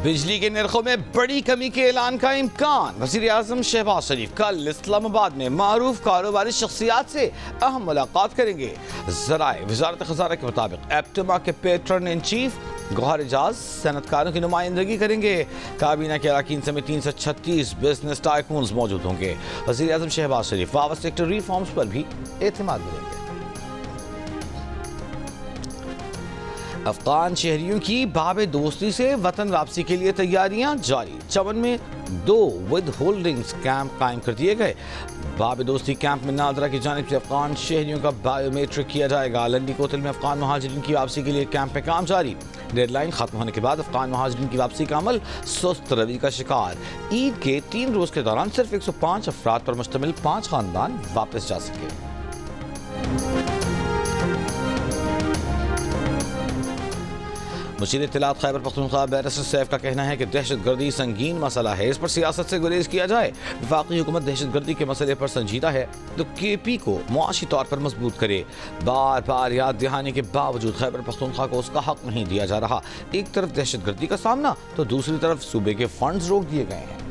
बिजली के नरखों में बड़ी कमी के ऐलान का इम्कान। वज़ीर आज़म शहबाज शरीफ कल इस्लामाबाद में मारूफ कारोबारी शख्सियात से अहम मुलाकात करेंगे। ज़राए वज़ारत ख़ज़ाना के मुताबिक एप्टमा के patron in chief Gohar Ejaz सनतकारों की नुमाइंदगी करेंगे। काबीना के अरकान समेत 336 बिजनेस टाइकून्स मौजूद होंगे। वज़ीर आज़म शहबाज शरीफ पावर सेक्टर रिफॉर्म्स पर भी एतमाद करेंगे। अफगान शहरियों की बाब दोस्ती से वतन वापसी के लिए तैयारियां जारी। चमन में 2 विद होल्डिंग्स कैंप कायम कर दिए गए। बाब दोस्ती कैंप में नादरा की जानिब से अफगान शहरियों का बायोमेट्रिक किया जाएगा। लंडी कोतल में अफगान महाजरीन की वापसी के लिए कैंप में काम जारी। डेडलाइन खत्म होने के बाद अफगान महाजरीन की वापसी का अमल सुस्त रवि का शिकार। ईद के 3 रोज के दौरान सिर्फ 105 अफराद पर मुश्तमिल 5 खानदान वापस जा सके। मुशीर इत्तलात खैबर पख्तूनख्वा बैरिस्टर सैफ का कहना है कि दहशत गर्दी संगीन मसला है, इस पर सियासत से गुरेज किया जाए। वफाकी हुकूमत दहशत गर्दी के मसले पर संजीदा है तो KP को मुआशी तौर पर मजबूत करे। बार बार याद दहाने के बावजूद खैबर पख्तूनख्वा को उसका हक नहीं दिया जा रहा। एक तरफ दहशत गर्दी का सामना तो दूसरी तरफ सूबे के फंड्स रोक दिए गए हैं।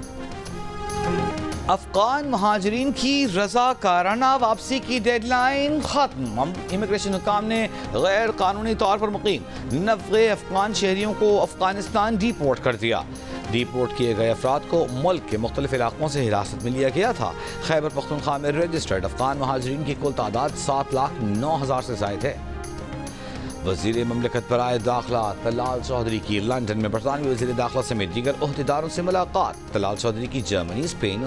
अफगान महाजरीन की रज़ाकाराना वापसी की डेडलाइन खत्म। इमिग्रेशन हुकाम ने गैर कानूनी तौर पर मुकीम 90 अफगान शहरियों को अफगानिस्तान डिपोर्ट कर दिया। डिपोर्ट किए गए अफराद को मुल्क के मुख्तलिफ इलाकों से हिरासत में लिया गया था। खैबर पख्तूनख्वा में रजिस्टर्ड अफगान महाजरीन की कुल तादाद 7,09,000 से ज़ायद है। वज़ीर ममलकत बराए दाखिला तलाल चौधरी की लंदन में बरतानवी वज़ीर दाखिला समेत दीगर ओहदेदारों से मुलाकात। तलाल चौधरी की जर्मनी, स्पेन,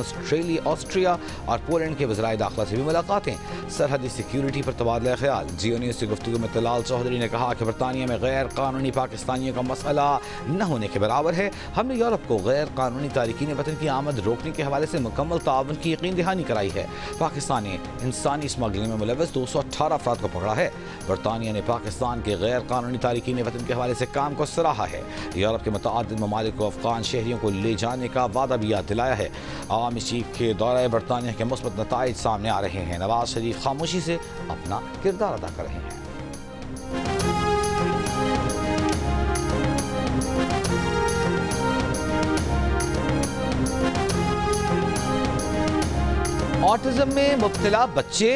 ऑस्ट्रिया और पोलैंड के वज़राए दाखिला से भी मुलाकातें। सरहदी सिक्योरिटी पर तबादला ख्याल। जियो न्यूज़ से गुफ्तगू में तलाल चौधरी ने कहा कि बरतानिया में गैर कानूनी पाकिस्तानियों का मसला न होने के बराबर है। हमने यूरोप को गैर कानूनी तारिकीन वतन की आमद रोकने के हवाले से मुकम्मल ताउन की यकीन दहानी कराई है। पाकिस्तान ने इंसानी स्मगलिंग में मुलव्वस 218 अफराद को पकड़ा है। बरतानिया ने पाकिस्तान के गैर कानूनी तारिकीन वतन के हवाले से काम को सराहा है। यूरोप के मुतअद्दिद ममालिक को अफगान शहरियों को ले जाने का वादा भी याद दिलाया है। आवामी चीफ के दौरे बरतानिया के मुस्बत नताइज सामने आ रहे हैं। नवाज शरीफ खामोशी से अपना किरदार अदा कर रहे हैं। ऑटिज्म में मुब्तला बच्चे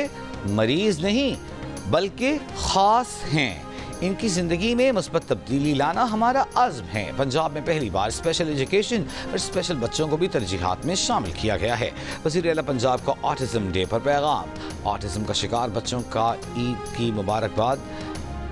मरीज नहीं बल्कि खास हैं। इनकी ज़िंदगी में मुस्बत तब्दीली लाना हमारा अज़्म है। पंजाब में पहली बार स्पेशल एजुकेशन और स्पेशल बच्चों को भी तरजीहात में शामिल किया गया है। वज़ीर आला पंजाब का ऑटिज्म डे पर पैगाम। ऑटिज्म का शिकार बच्चों का ईद की मुबारकबाद।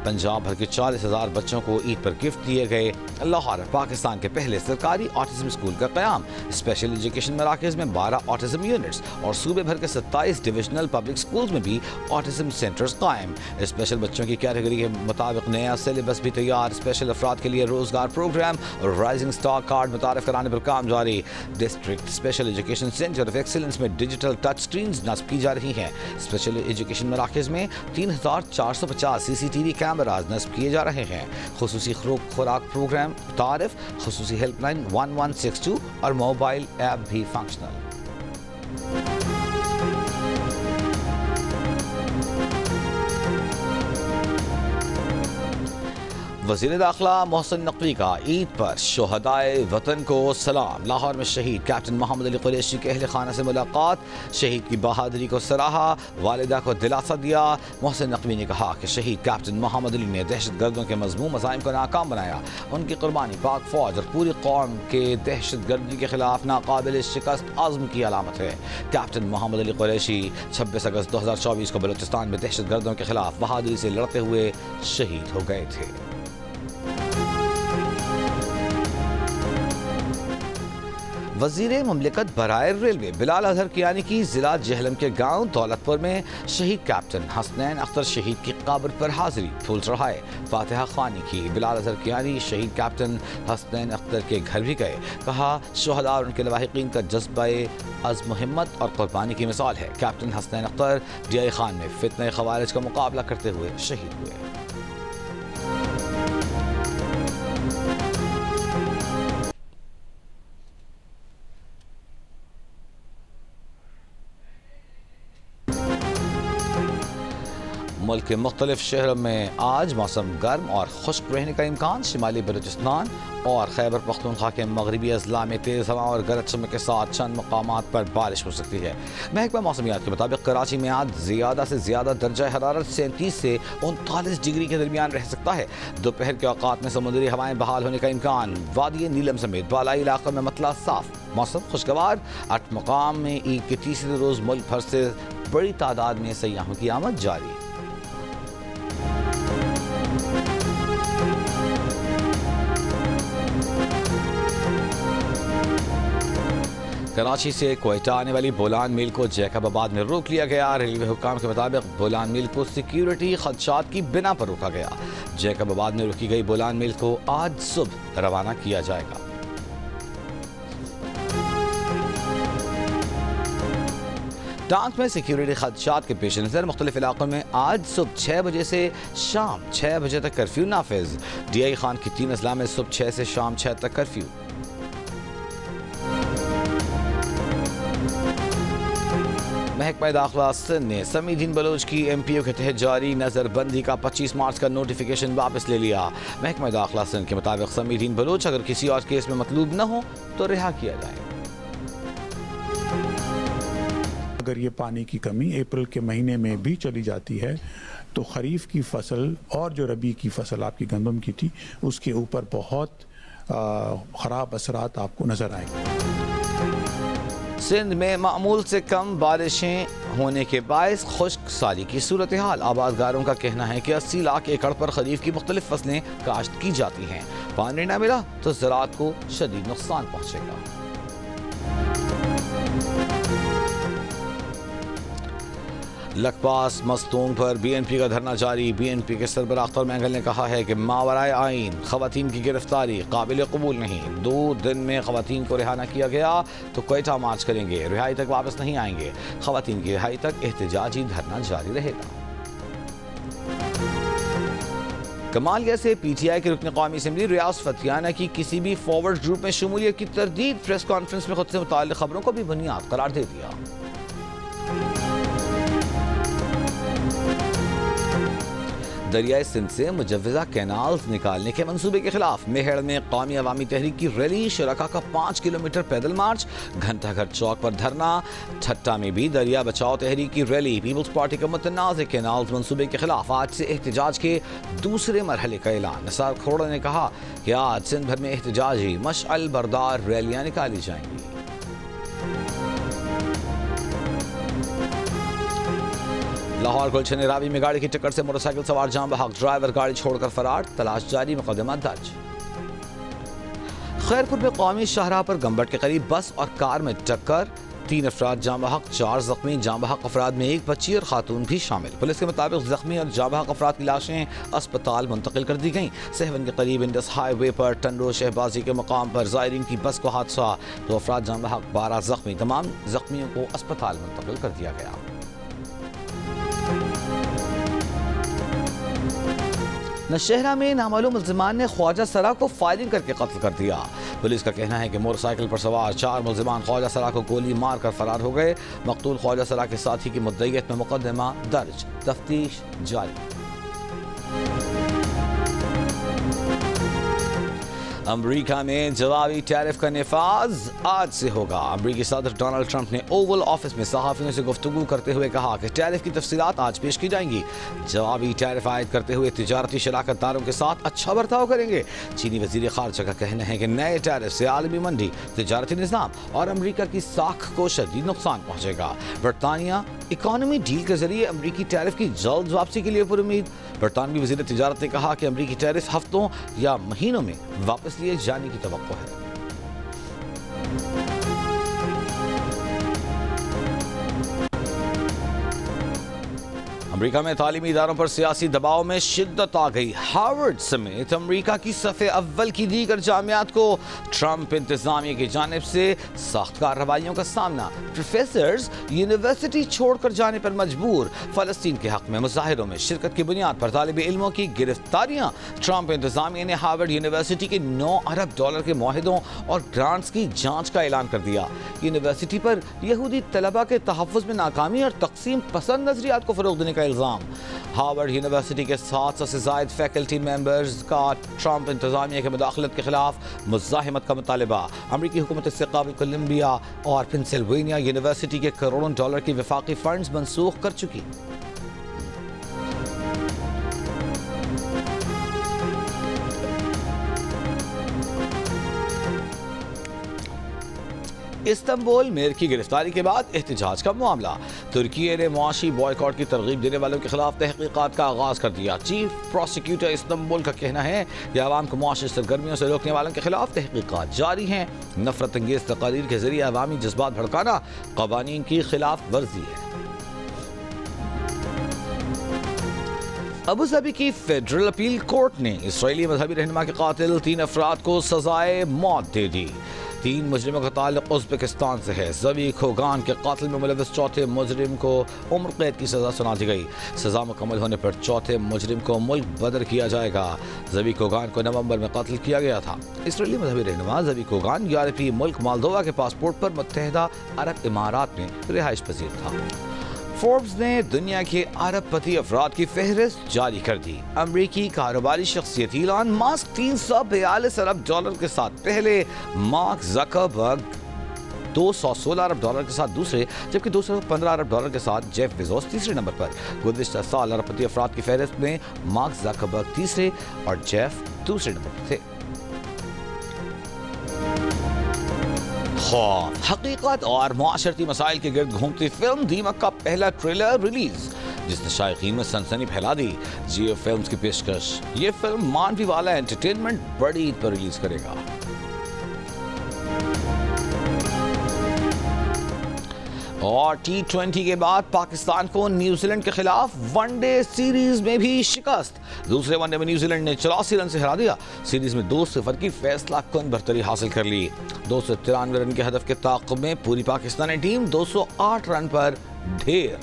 पंजाब भर के 40,000 बच्चों को ईद पर गिफ्ट दिए गए। लाहौर पाकिस्तान के पहले सरकारी ऑटिज्म स्कूल का क़याम। स्पेशल एजुकेशन मराकज़ में 12 ऑटिज्म यूनिट्स और सूबे भर के 27 डिविजनल पब्लिक स्कूल्स में भी ऑटिज्म सेंटर्स कायम। स्पेशल बच्चों की कैटेगरी के मुताबिक नया सिलेबस भी तैयार। स्पेशल अफराद के लिए रोजगार प्रोग्राम और राइजिंग स्टार कार्ड मुतारफ कराने पर काम जारी। District special education centre of excellence में डिजिटल टच स्क्रीन नस्ब की जा रही हैं। स्पेशल एजुकेशन मराकज़ में 3,450 CCTV कैमराज नस्ब किए जा रहे हैं। खुसूसी खुराक प्रोग्राम तारिफ, खुसूसी हेल्पलाइन 1162 और मोबाइल ऐप भी फंक्शनल। वज़ीर दाखिला मोहसिन नकवी का ईद पर शोहदाए वतन को सलाम। लाहौर में शहीद कैप्टन मोहम्मद अली कुरैशी के अहल खाना से मुलाकात। शहीद की बहादुरी को सराहा, वालिदा को दिलासा दिया। मोहसिन नकवी ने कहा कि शहीद कैप्टन मोहम्मद अली ने दहशत गर्दों के मज़मूम मज़ाइम को नाकाम बनाया। उनकी कुर्बानी पाक फ़ौज और पूरी कौम के दहशत गर्दी के खिलाफ नाकाबिल शिकस्त आज़म की अलामत है। कैप्टन मोहम्मद अली कुरैशी 26 अगस्त 2024 को बलूचिस्तान में दहशत गर्दों के खिलाफ बहादुरी से लड़ते हुए शहीद हो गए थे। वज़ीर ममलिकत बराए रेलवे बिलाल अजहर कियानी की ज़िला जहलम के गांव दौलतपुर में शहीद कैप्टन हसनैन अख्तर शहीद की कब्र पर हाजिरी फूल चढ़ाए, फातिहा ख्वानी की। बिलाल अजहर कियानी शहीद कैप्टन हसनैन अख्तर के घर भी गए। कहा शोहदा और उनके लवाहिकीन का जज्बा अज़्म हिम्मत और कुर्बानी की मिसाल है। कैप्टन हसनैन अख्तर DI खान में फितने खवारिज का मुकाबला करते हुए शहीद हुए। मुल्क के मुख्तलिफ शहरों में आज मौसम गर्म और खुश्क रहने का इम्कान। शिमाली बलूचिस्तान और खैबर पख्तूनख्वा के मगरबी अजला में तेज़ हवा और गरज चमक के साथ चंद मकामात पर बारिश हो सकती है। महकमा मौसमियात के मुताबिक कराची में आज ज़्यादा से ज़्यादा दर्जा हरारत 37 से 39 डिग्री के दरमियान रह सकता है। दोपहर के औकात में समुद्री हवाएं बहाल होने का इम्कान। वादी नीलम समेत बालाई इलाकों में मतला साफ, मौसम खुशगवार। 8 मकाम में ईद के तीसरे रोज़ मुल्क भर से बड़ी तादाद में सयाहों की आमद जारी। कराची से कोयटा आने वाली बोलान मिल को जैकबाबाद में रोक लिया गया। रेलवे हुक्काम के मुताबिक बोलान मिल को सिक्योरिटी खदशात की बिना पर रोका गया। जैकबाबाद में रोकी गई बोलान मिल को आज सुबह रवाना किया जाएगा। टांग में सिक्योरिटी खदशात के पेश नज़र मुख्तलिफ इलाकों में आज सुबह 6 बजे से शाम 6 बजे तक कर्फ्यू नाफिज। DI खान की 3 अजला में सुबह 6 से शाम 6 तक कर्फ्यू। महकमा दाखिला सिंध ने समीदीन बलोच की MPO के तहत जारी नज़रबंदी का 25 मार्च का नोटिफिकेशन वापस ले लिया। महकमा दाखिला सिंध के मुताबिक समीदीन बलोच अगर किसी और केस में मतलूब न हो तो रिहा किया जाए। अगर ये पानी की कमी अप्रैल के महीने में भी चली जाती है तो खरीफ की फसल और जो रबी की फसल आपकी गंदम की थी उसके ऊपर बहुत ख़राब असरात आपको नज़र आएंगे। सिंध में मामूल से कम बारिशें होने के बायस खुश्क साली की सूरत हाल। आबादगारों का कहना है कि 80 लाख एकड़ पर खरीफ की मुख्तलिफ फसलें काश्त की जाती हैं। पानी न मिला तो ज़राअत को शदीद नुकसान पहुँचेगा। लखपास मस्तूंग पर BNP का धरना जारी। BNP के सरबराह अख्तर मैंगल ने कहा है कि मावराए आइन खवातीन की गिरफ्तारी काबिल कबूल नहीं। 2 दिन में खवातीन को रिहा न किया गया तो कोयटा मार्च करेंगे। रिहाई तक वापस नहीं आएंगे। खवातीन की रिहाई तक एहतजाजी धरना जारी रहेगा। कमालिया से PTI के रुकन कौमी असम्बली रियाज फतियाना की किसी भी फॉरवर्ड ग्रुप में शमूलियत की तरदीद। प्रेस कॉन्फ्रेंस में खुद से मुताल्लिक़ खबरों को भी बुनियाद करार दे दिया। दरियाई सिंध से मुजव्वज़ा कैनाल्स निकालने के मंसूबे के खिलाफ मेहड़ में कौमी अवामी तहरीक की रैली। शुरका का 5 किलोमीटर पैदल मार्च। घंटाघर चौक पर धरना। ठट्टा में भी दरिया बचाओ तहरीक की रैली। पीपल्स पार्टी का मुतनाज़ कैनाल्स मंसूबे के खिलाफ आज से एहतजाज के दूसरे मरहले का ऐलान। निसार खोड़ा ने कहा कि आज सिंध भर में एहतजाजी मशअल बरदार रैलियाँ निकाली जाएंगी। लाहौर गुलशन रावी में गाड़ी की टक्कर से मोटरसाइकिल सवार जाम बहक। ड्राइवर गाड़ी छोड़कर फरार। तलाश जारी। मुकदमा दर्ज। खैरपुर में कौमी शाहराह पर गंबट के करीब बस और कार में टक्कर। 3 अफराद जाम बहक, 4 जख्मी। जाम बहक अफराद में 1 बच्ची और खातून भी शामिल। पुलिस के मुताबिक जख्मी और जाम बहक अफराद की लाशें अस्पताल मुंतकिल कर दी गईं। सहवन के करीब इंडस हाईवे पर टंडो शहबाजी के मकाम पर जायरीन की बस को हादसा। 2 अफराद जाम बहक, 12 जख्मी। तमाम जख्मियों को अस्पताल मुंतकिल कर दिया गया। नौशहरा में नामालूम मुल्जिमान ने ख्वाजा सरा को फायरिंग करके कत्ल कर दिया। पुलिस का कहना है कि मोटरसाइकिल पर सवार 4 मुल्जिमान ख्वाजा सरा को गोली मारकर फरार हो गए। मकतूल ख्वाजा सरा के साथी की मुद्दईयत में मुकदमा दर्ज। तफ्तीश जारी। अमरीका में जवाबी टैरिफ का नफाज आज से होगा। अमरीकी सदर डोनाल्ड ट्रंप ने ओवल ऑफिस में सहाफियों से गुफ्तगू करते हुए कहा कि टैरिफ की तफसीलात आज पेश की जाएंगी। जवाबी टैरिफ आयद करते हुए तिजारती शराकतदारों के साथ अच्छा बर्ताव करेंगे। चीनी वजीर खारजा का कहना है कि नए टैरिफ से आलमी मंडी, तिजारती निज़ाम और अमरीका की साख को शदीद नुकसान पहुँचेगा। बरतानिया इकॉनमी डील के जरिए अमरीकी टैरिफ की जल्द वापसी के लिए पुरुमीद। बरतानवी वजीर तिजारत ने कहा कि अमरीकी टैरिफ हफ्तों या महीनों में वापस लिए जाने की तवक्को है। अमरीका में तालीमी इदारों पर सियासी दबाव में शिद्दत आ गई। हार्वर्ड समेत अमरीका की सफ़े अव्वल की दीगर जामियात को ट्रंप इंतजामिया की जानिब से सख्त कार्रवाइयों का सामना। प्रोफेसर्स यूनिवर्सिटी छोड़कर जाने पर मजबूर। फ़लस्तीन के हक में मुजाहिरों में शिरकत की बुनियाद पर तालिब इल्मों की गिरफ्तारियाँ। ट्रंप इंतजामिया ने हार्वर्ड यूनिवर्सिटी के $9 अरब के मुआहिदों और ग्रांट्स की जाँच का ऐलान कर दिया। यूनिवर्सिटी पर यहूदी तलबा के तहफ़्फ़ुज़ में नाकामी और तक़सीम पसंद नजरियात को फ़रोग़ देने का इल्ज़ाम। हार्वर्ड यूनिवर्सिटी के 700 से ज़ायद फैकल्टी मेंबर्स का ट्रंप इंतजामिया के मुदाखलत के खिलाफ मुज़ाहिमत का मुतालबा। अमरीकी हुकूमत से काबिल कोलंबिया और पेंसिल्वेनिया यूनिवर्सिटी के करोड़ों डॉलर की वफाकी फंड्स मनसूख कर चुकी। इस्तांबुल मेयर की गिरफ्तारी के बाद एहतजाज का मामला। तुर्की ने मुआशी बॉयकॉट की तरगीब देने वालों के खिलाफ तहकीकात का आगाज कर दिया। चीफ प्रोसिक्यूटर इस्तांबुल का कहना है कि आवाम को मुआशी सरगर्मियों से रोकने वालों के खिलाफ तहकीकात जारी हैं। नफरत अंगेज तकारीर के जरिए अवामी जज्बात भड़काना कवानीन की खिलाफ वर्जी है। अबू धाबी की फेडरल अपील कोर्ट ने इसराइली मजहबी रहनुमा के कातिल 3 अफराद को सजाए मौत दे दी। 3 मुजरिमों का ताल्लुक उज़्बेकिस्तान से है। ज़वी खोगान के कातिल में मुलव्वस चौथे मुजरिम को उम्र कैद की सज़ा सुना दी गई। सज़ा मुकम्मल होने पर चौथे मुजरिम को मुल्क बदर किया जाएगा। ज़वी खोगान को नवंबर में कत्ल किया गया था। इसराइली मजहबी रहनुमा ज़वी खोगान यूरोपीय मुल्क मोल्दोवा के पासपोर्ट पर मुत्तहिदा अरब इमारात में रिहाइश पजीर था। फोर्ब्स ने दुनिया के अरबपति अफराद की फहरिस्त जारी कर दी। अमरीकी कारोबारी शख्सियत इलॉन मस्क 342 अरब डॉलर के साथ पहले, मार्क ज़करबर्ग 216 अरब डॉलर के साथ दूसरे, जबकि 215 अरब डॉलर के साथ जेफ बेजोस तीसरे नंबर पर। गुज़िश्ता साल अरबपति अफराद की फहरिस्त में मार्क ज़करबर्ग तीसरे और जेफ दूसरे नंबर पर थे। हकीकत और मुआशरती मसाइल के गिर्द घूमती फिल्म दीमक का पहला ट्रेलर रिलीज, जिसने शायकीन में सनसनी फैला दी। जियो फिल्म्स की पेशकश ये फिल्म मानवी वाला एंटरटेनमेंट बड़ी ईद पर रिलीज करेगा। और T20 के बाद पाकिस्तान को न्यूजीलैंड के खिलाफ वनडे सीरीज में भी शिकस्त। दूसरे वनडे में न्यूजीलैंड ने 84 रन से हरा दिया। सीरीज में 2-0 की फैसला कुन बरतरी हासिल कर ली। 293 रन के हदफ के ताक़ुब में पूरी पाकिस्तानी टीम 208 रन पर ढेर।